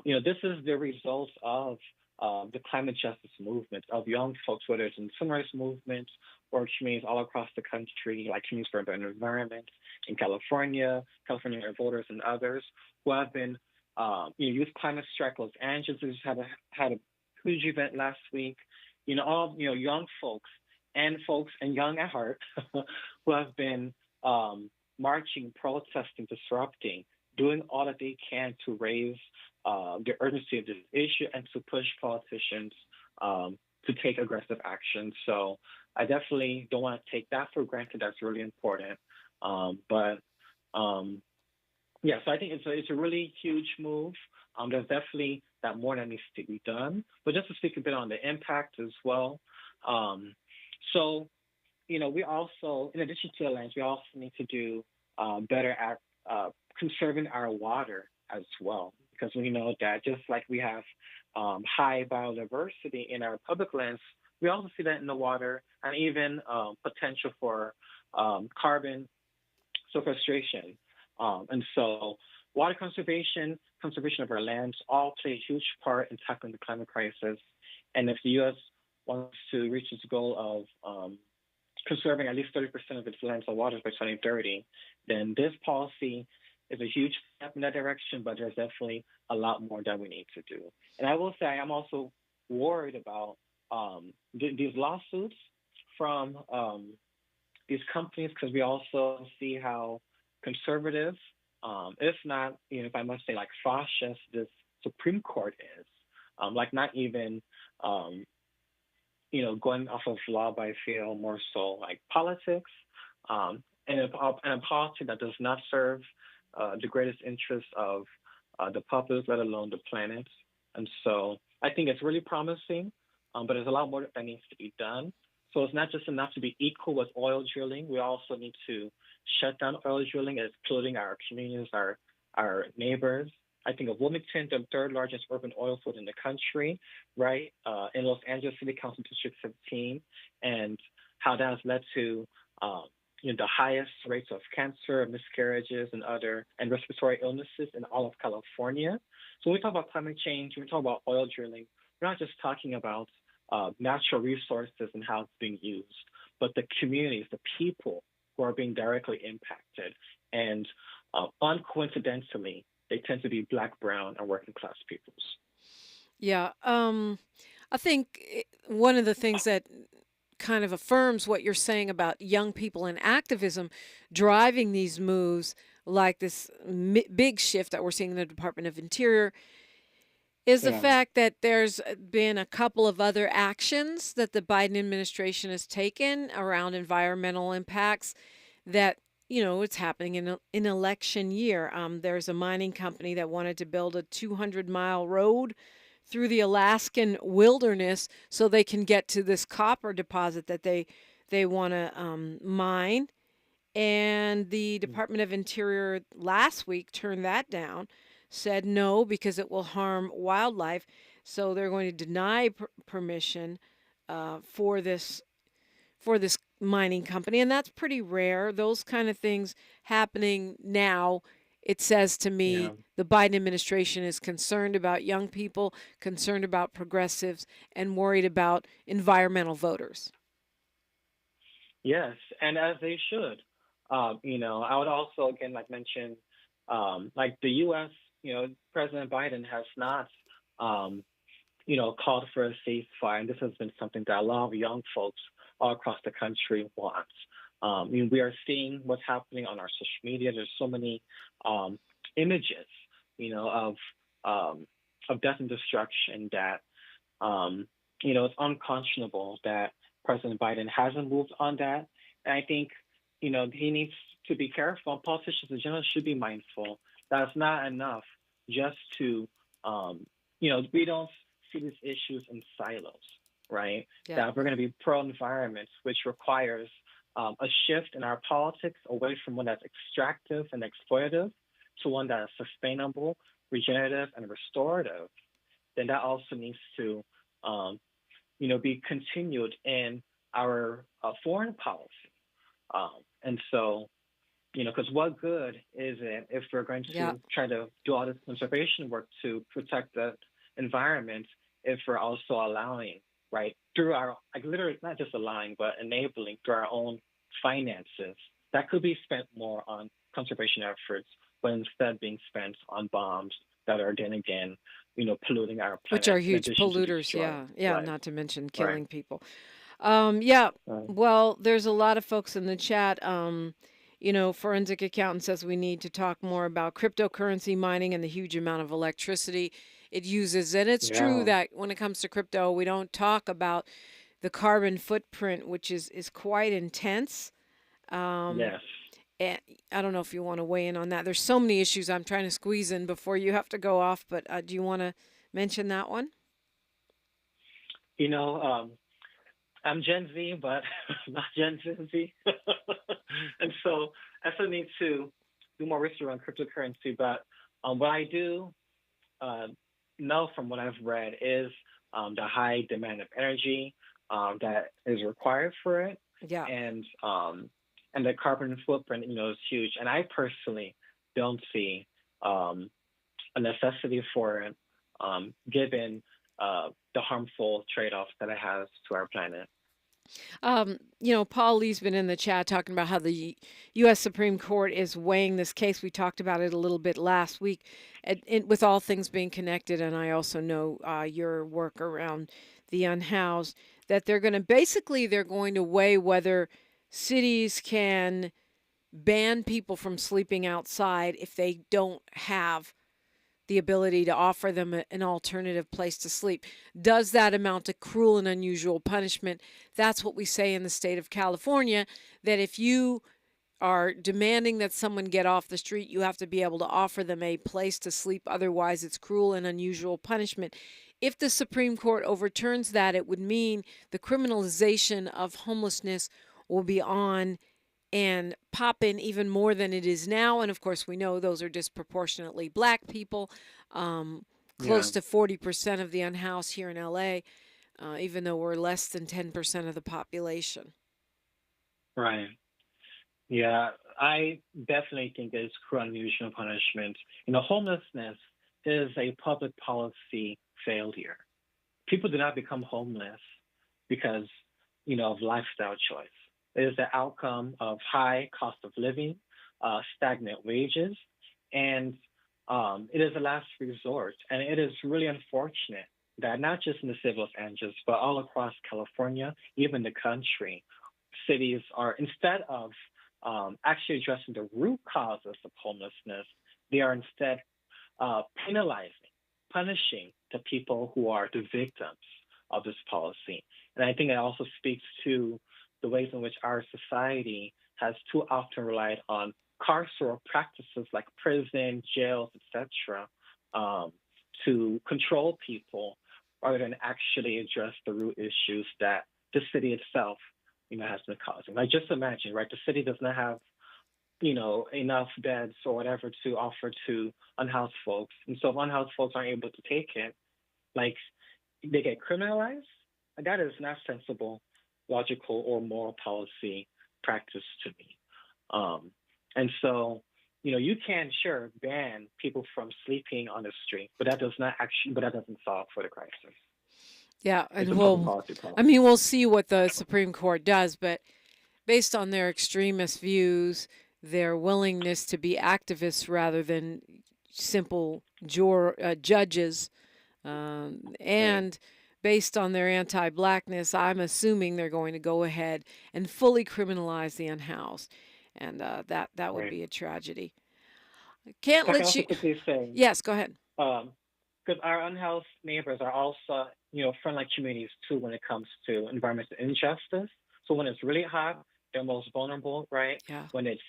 This is the result of the climate justice movement of young folks, whether it's in the civil rights movement or communities all across the country, like Communities for a Better Environment in California voters and others, who have been Youth Climate Strike Los Angeles had a huge event last week. All young folks and young at heart who have been marching, protesting, disrupting, doing all that they can to raise the urgency of this issue and to push politicians to take aggressive action. So I definitely don't want to take that for granted. That's really important. So I think it's a really huge move. There's definitely that more that needs to be done. But just to speak a bit on the impact as well. We also, in addition to the lands, we also need to do better at conserving our water as well. Because we know that just like we have high biodiversity in our public lands, we also see that in the water, and even potential for carbon sequestration. And so water conservation of our lands all play a huge part in tackling the climate crisis. And if the U.S. wants to reach its goal of conserving at least 30% of its lands and waters by 2030, then this policy is a huge step in that direction, but there's definitely a lot more that we need to do. And I will say I'm also worried about these lawsuits from these companies, because we also see how conservative, if not, if I must say, like fascist, this Supreme Court is. Not even, going off of law, but I feel more so like politics, and a policy that does not serve the greatest interests of the public, let alone the planet. And so I think it's really promising, but there's a lot more that needs to be done. So it's not just enough to be equal with oil drilling. We also need to shut down oil drilling, including our communities, our neighbors. I think of Wilmington, the third largest urban oil field in the country, right, in Los Angeles City Council District 15, and how that has led to the highest rates of cancer, miscarriages, and respiratory illnesses in all of California. So when we talk about climate change, when we talk about oil drilling, we're not just talking about natural resources and how it's being used, but the communities, the people who are being directly impacted. And uncoincidentally, they tend to be Black, brown, and working class peoples. Yeah. I think one of the things that kind of affirms what you're saying about young people and activism driving these moves, like this big shift that we're seeing in the Department of Interior, is the fact that there's been a couple of other actions that the Biden administration has taken around environmental impacts that, it's happening in an election year. There's a mining company that wanted to build a 200-mile road through the Alaskan wilderness so they can get to this copper deposit that they want to mine. And the Department of Interior last week turned that down, said no because it will harm wildlife. So they're going to deny permission for this mining company, and that's pretty rare. Those kind of things happening now. It says to me, the Biden administration is concerned about young people, concerned about progressives, and worried about environmental voters. Yes, and as they should. I would also, again, mention, the U.S., President Biden has not, called for a ceasefire, and this has been something that a lot of young folks all across the country want. We are seeing what's happening on our social media. There's so many images, of death and destruction that, it's unconscionable that President Biden hasn't moved on that. And I think, he needs to be careful. And politicians in general should be mindful that it's not enough just to, we don't see these issues in silos, right? Yeah. That we're going to be pro-environment, which requires a shift in our politics away from one that's extractive and exploitative to one that is sustainable, regenerative, and restorative. Then that also needs to, be continued in our foreign policy. And so, because what good is it if we're going to try to do all this conservation work to protect the environment if we're also allowing, right, through our, literally not just allowing, but enabling through our own finances that could be spent more on conservation efforts, but instead being spent on bombs that are then again, polluting our planet. Which are huge polluters, right. Not to mention killing people. Well, there's a lot of folks in the chat. Forensic Accountant says we need to talk more about cryptocurrency mining and the huge amount of electricity it uses. And it's true that when it comes to crypto, we don't talk about the carbon footprint, which is quite intense. Yes. And I don't know if you want to weigh in on that. There's so many issues I'm trying to squeeze in before you have to go off, but do you want to mention that one? I'm Gen Z, but not Gen Z. And so I still need to do more research on cryptocurrency. But what I do know from what I've read is the high demand of energy that is required for it. Yeah. And the carbon footprint, is huge. And I personally don't see a necessity for it, given the harmful trade-offs that it has to our planet. Paul Lee's been in the chat talking about how the U.S. Supreme Court is weighing this case. We talked about it a little bit last week, with all things being connected. And I also know your work around the unhoused, that they're going to weigh whether cities can ban people from sleeping outside if they don't have the ability to offer them an alternative place to sleep. Does that amount to cruel and unusual punishment? That's what we say in the state of California, that if you are demanding that someone get off the street, you have to be able to offer them a place to sleep. Otherwise, it's cruel and unusual punishment. If the Supreme Court overturns that, it would mean the criminalization of homelessness will be on and pop in even more than it is now. And of course, we know those are disproportionately Black people, close to 40% of the unhoused here in LA, even though we're less than 10% of the population. Right. Yeah, I definitely think it's cruel and unusual punishment. Homelessness is a public policy failure. People do not become homeless because, of lifestyle choice. It is the outcome of high cost of living, stagnant wages, and it is a last resort. And it is really unfortunate that not just in the city of Los Angeles, but all across California, even the country, cities are, instead of actually addressing the root causes of homelessness, they are instead penalizing, punishing the people who are the victims of this policy. And I think it also speaks to the ways in which our society has too often relied on carceral practices like prison, jails, etc., to control people rather than actually address the root issues that the city itself, has been causing. Like, just imagine, right? The city does not have, enough beds or whatever to offer to unhoused folks. And so if unhoused folks aren't able to take it, like, they get criminalized. That is not sensible, logical, or moral policy practice to me. And so, you can sure ban people from sleeping on the street, but that doesn't solve for the crisis. Yeah, and we'll see what the Supreme Court does, but based on their extremist views, their willingness to be activists rather than simple judges, and based on their anti-blackness, I'm assuming they're going to go ahead and fully criminalize the unhoused, and that would be a tragedy. Can't let you. Quickly say, yes, go ahead. Because our unhoused neighbors are also, frontline communities too when it comes to environmental injustice. So when it's really hot, they're most vulnerable, right? Yeah. When it's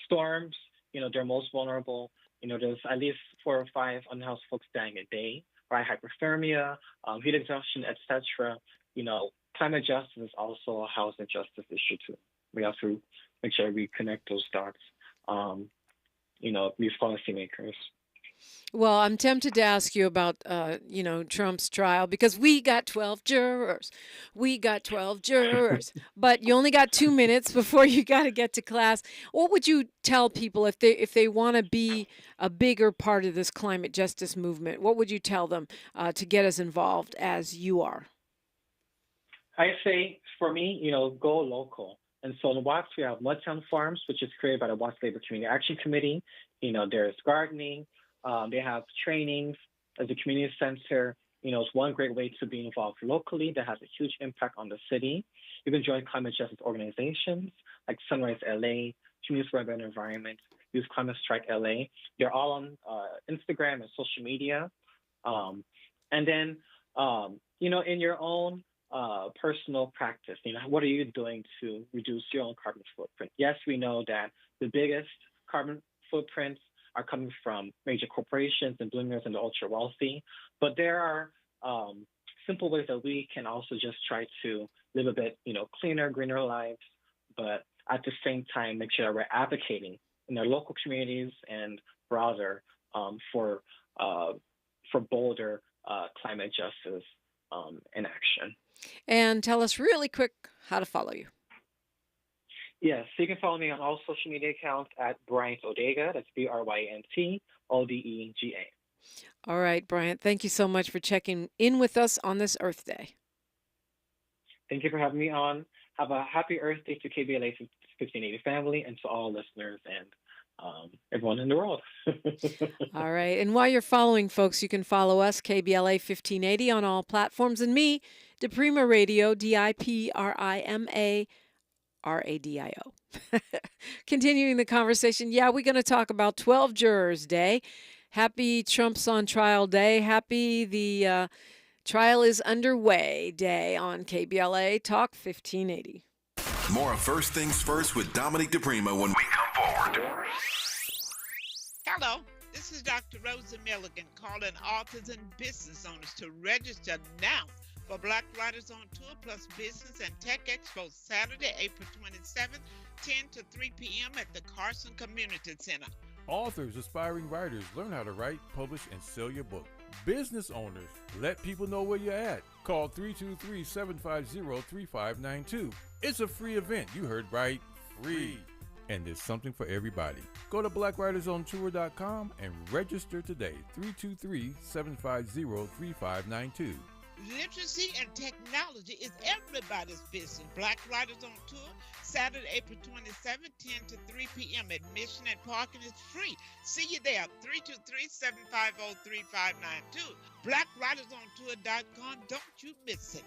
storms, they're most vulnerable. There's at least 4 or 5 unhoused folks dying a day, right? Hypothermia, heat exhaustion, etc. Climate justice is also a housing justice issue too. We have to make sure we connect those dots. These policymakers. Well, I'm tempted to ask you about, Trump's trial because we got 12 jurors. We got 12 jurors, but you only got 2 minutes before you got to get to class. What would you tell people if they want to be a bigger part of this climate justice movement? What would you tell them to get as involved as you are? I say, for me, go local. And so in Watts, we have Mudtown Farms, which is created by the Watts Labor Community Action Committee. There's gardening. They have trainings as a community center. It's one great way to be involved locally that has a huge impact on the city. You can join climate justice organizations like Sunrise LA, Community for a Better Environment, Use Climate Strike LA. They're all on Instagram and social media. And then, in your own personal practice, what are you doing to reduce your own carbon footprint? Yes, we know that the biggest carbon footprints are coming from major corporations and bloomers and the ultra wealthy. But there are simple ways that we can also just try to live a bit, cleaner, greener lives, but at the same time, make sure that we're advocating in our local communities and broader for bolder climate justice in action. And tell us really quick how to follow you. Yes, so you can follow me on all social media accounts at Bryant Odega. That's BryantOdega. All right, Bryant, thank you so much for checking in with us on this Earth Day. Thank you for having me on. Have a happy Earth Day to KBLA 1580 family and to all listeners and everyone in the world. All right, and while you're following, folks, you can follow us, KBLA 1580, on all platforms, and me, DiPrima Radio, DiPrima Radio. Continuing the conversation, we're going to talk about 12 Jurors Day. Happy Trump's on Trial Day. Happy the trial is underway day on KBLA Talk 1580. More First Things First with Dominique DiPrima when we come forward. Hello, this is Dr. Rosa Milligan calling authors and business owners to register now for Black Writers on Tour plus Business and Tech Expo Saturday, April 27th, 10 to 3 p.m. at the Carson Community Center. Authors, aspiring writers, learn how to write, publish, and sell your book. Business owners, let people know where you're at. Call 323-750-3592. It's a free event. You heard right, free. and there's something for everybody. Go to BlackWritersOnTour.com and register today. 323-750-3592. Literacy and technology is everybody's business. Black Writers on Tour, Saturday, April 27th, 10 to 3 p.m. Admission and parking is free. See you there, 323-750-3592. BlackWritersOnTour.com. Don't you miss it.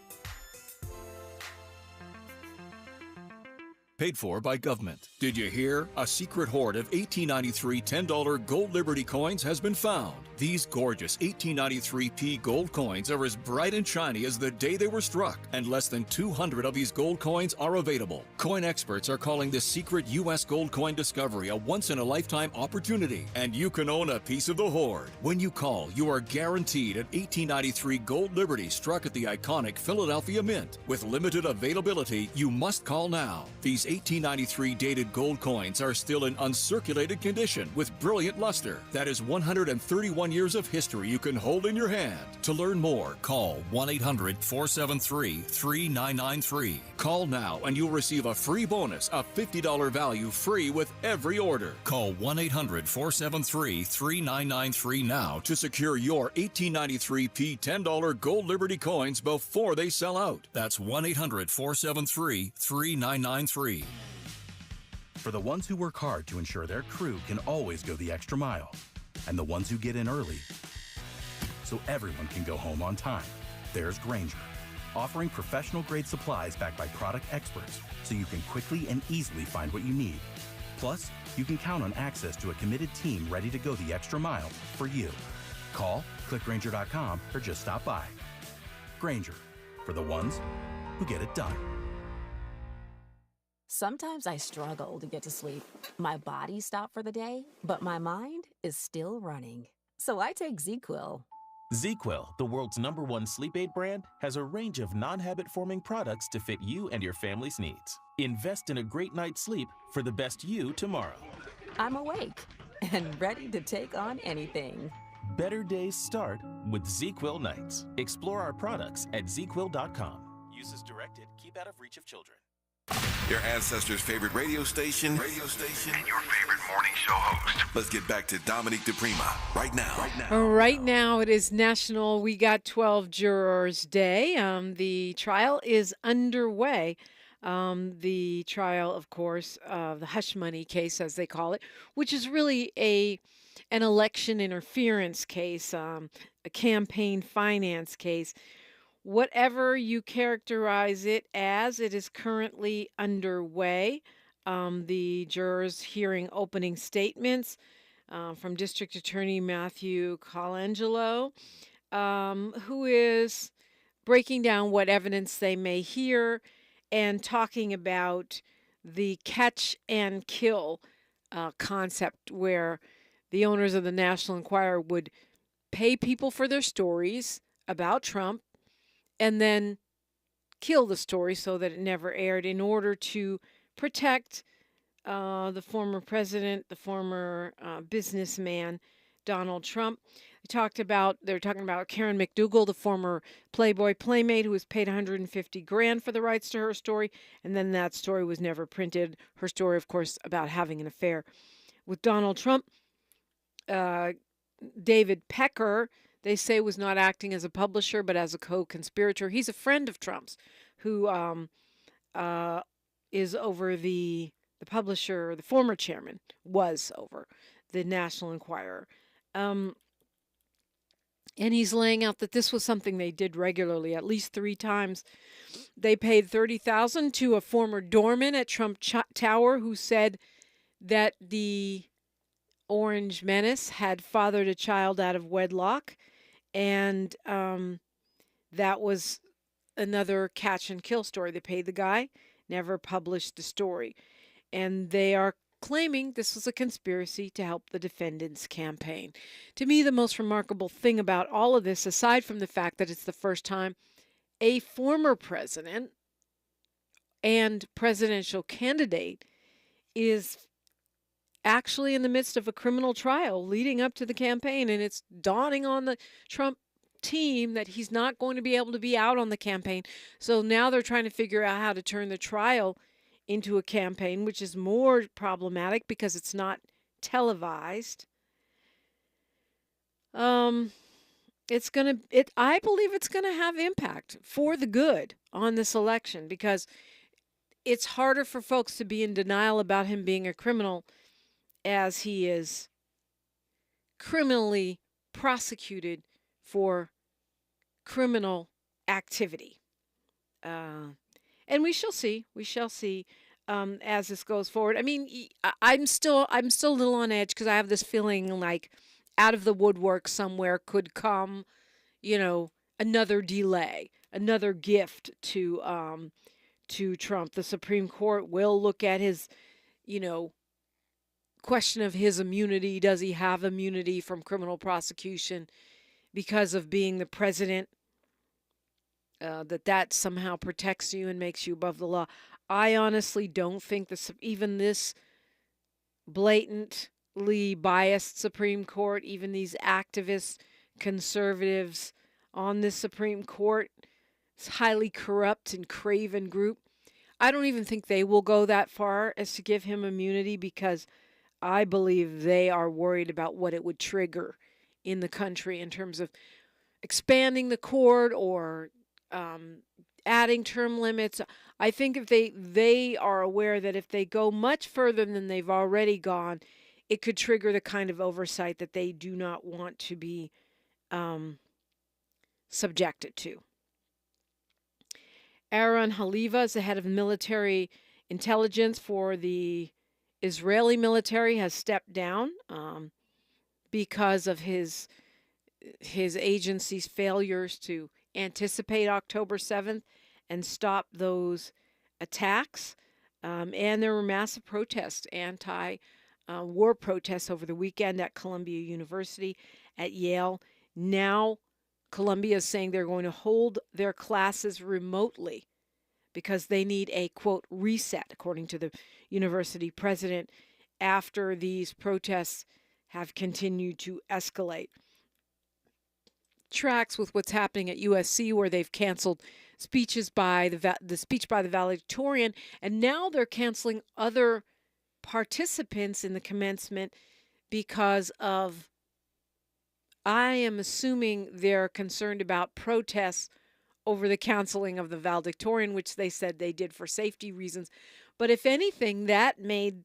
Paid for by government. Did you hear? A secret hoard of 1893 $10 gold Liberty coins has been found. These gorgeous 1893p gold coins are as bright and shiny as the day they were struck, and less than 200 of these gold coins are available. Coin experts are calling this secret U.S. gold coin discovery a once-in-a-lifetime opportunity, and you can own a piece of the hoard. When you call, you are guaranteed an 1893 gold Liberty struck at the iconic Philadelphia Mint. With limited availability, you must call now. These 1893 dated gold coins are still in uncirculated condition with brilliant luster. That is 131 years of history you can hold in your hand. To learn more, call 1-800-473-3993. Call now and you'll receive a free bonus of $50 value free with every order. Call 1-800-473-3993 now to secure your 1893p $10 gold Liberty coins before they sell out. That's 1-800-473-3993. For the ones who work hard to ensure their crew can always go the extra mile, and the ones who get in early so everyone can go home on time, there's Grainger, offering professional-grade supplies backed by product experts so you can quickly and easily find what you need. Plus, you can count on access to a committed team ready to go the extra mile for you. Call, click Grainger.com, or just stop by. Grainger, for the ones who get it done. Sometimes I struggle to get to sleep. My body stopped for the day, but my mind is still running. So I take ZzzQuil. ZzzQuil, the world's #1 sleep aid brand, has a range of non-habit-forming products to fit you and your family's needs. Invest in a great night's sleep for the best you tomorrow. I'm awake and ready to take on anything. Better days start with ZzzQuil nights. Explore our products at ZzzQuil.com. Use as directed. Keep out of reach of children. Your ancestors' favorite radio station, and your favorite morning show host. Let's get back to Dominique DiPrima right now. Right now, it is National We Got 12 Jurors Day. The trial is underway. The trial, of course, the hush money case, as they call it, which is really an election interference case, a campaign finance case. Whatever you characterize it as, it is currently underway. The jurors hearing opening statements from District Attorney Matthew Colangelo, who is breaking down what evidence they may hear and talking about the catch and kill concept, where the owners of the National Enquirer would pay people for their stories about Trump and then kill the story so that it never aired in order to protect the former president, the former businessman, Donald Trump. They were talking about Karen McDougal, the former Playboy playmate who was paid $150,000 for the rights to her story, and then that story was never printed. Her story, of course, about having an affair with Donald Trump. David Pecker, they say, was not acting as a publisher, but as a co-conspirator. He's a friend of Trump's who is over the publisher, the former chairman was over the National Enquirer. And he's laying out that this was something they did regularly, at least 3 times. They paid $30,000 to a former doorman at Trump Tower who said that the Orange Menace had fathered a child out of wedlock. And that was another catch and kill story. They paid the guy, never published the story. And they are claiming this was a conspiracy to help the defendant's campaign. To me, the most remarkable thing about all of this, aside from the fact that it's the first time a former president and presidential candidate is actually in the midst of a criminal trial leading up to the campaign, and it's dawning on the Trump team that he's not going to be able to be out on the campaign. So now they're trying to figure out how to turn the trial into a campaign, which is more problematic because it's not televised. I believe it's gonna have impact for the good on this election, because it's harder for folks to be in denial about him being a criminal as he is criminally prosecuted for criminal activity. And we shall see. We shall see as this goes forward. I mean, I'm still a little on edge because I have this feeling like out of the woodwork somewhere could come, another delay, another gift to Trump. The Supreme Court will look at his, question of his immunity. Does he have immunity from criminal prosecution because of being the president? That somehow protects you and makes you above the law. I honestly don't think even this blatantly biased Supreme Court, even these activist conservatives on this Supreme Court, this highly corrupt and craven group, I don't even think they will go that far as to give him immunity, because I believe they are worried about what it would trigger in the country in terms of expanding the court or adding term limits. I think if they are aware that if they go much further than they've already gone, it could trigger the kind of oversight that they do not want to be subjected to. Aaron Haliva is the head of military intelligence for the Israeli military, has stepped down because of his agency's failures to anticipate October 7th and stop those attacks. And there were massive protests, anti-war protests over the weekend at Columbia University, at Yale. Now Columbia is saying they're going to hold their classes remotely because they need a, quote, reset, according to the university president, after these protests have continued to escalate. Tracks with what's happening at USC, where they've canceled speeches by the speech by the valedictorian, and now they're canceling other participants in the commencement because of, I am assuming they're concerned about protests over the canceling of the valedictorian, which they said they did for safety reasons. But if anything, that made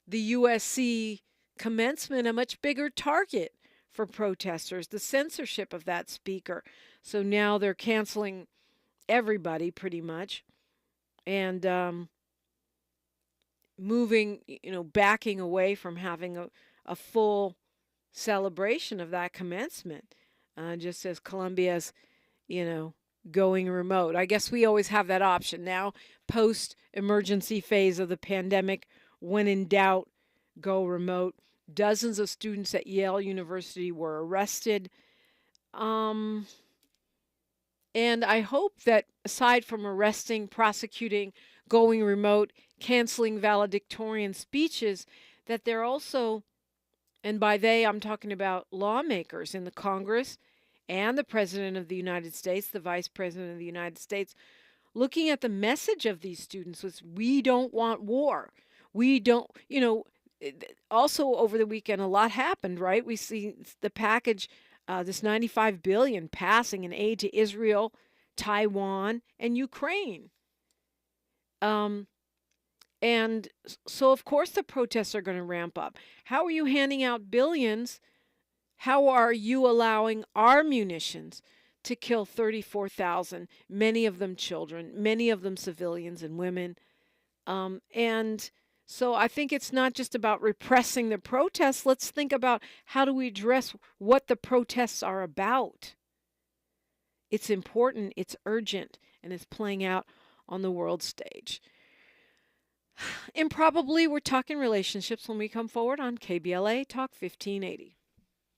the USC commencement a much bigger target for protesters, the censorship of that speaker. So now they're canceling everybody pretty much, and moving, backing away from having a full celebration of that commencement, just as Columbia's, going remote. I guess we always have that option now, post-emergency phase of the pandemic. When in doubt, go remote. Dozens of students at Yale University were arrested. And I hope that aside from arresting, prosecuting, going remote, canceling valedictorian speeches, that they're also, and by they I'm talking about lawmakers in the Congress and the President of the United States, the Vice President of the United States, looking at the message of these students was, we don't want war. We don't, also over the weekend, a lot happened, right? We see the package, this $95 billion passing in aid to Israel, Taiwan, and Ukraine. And so, of course, the protests are going to ramp up. How are you handing out billions? How are you allowing our munitions to kill 34,000, many of them children, many of them civilians and women? And so I think it's not just about repressing the protests. Let's think about how do we address what the protests are about. It's important, it's urgent, and it's playing out on the world stage. And probably we're talking relationships when we come forward on KBLA Talk 1580.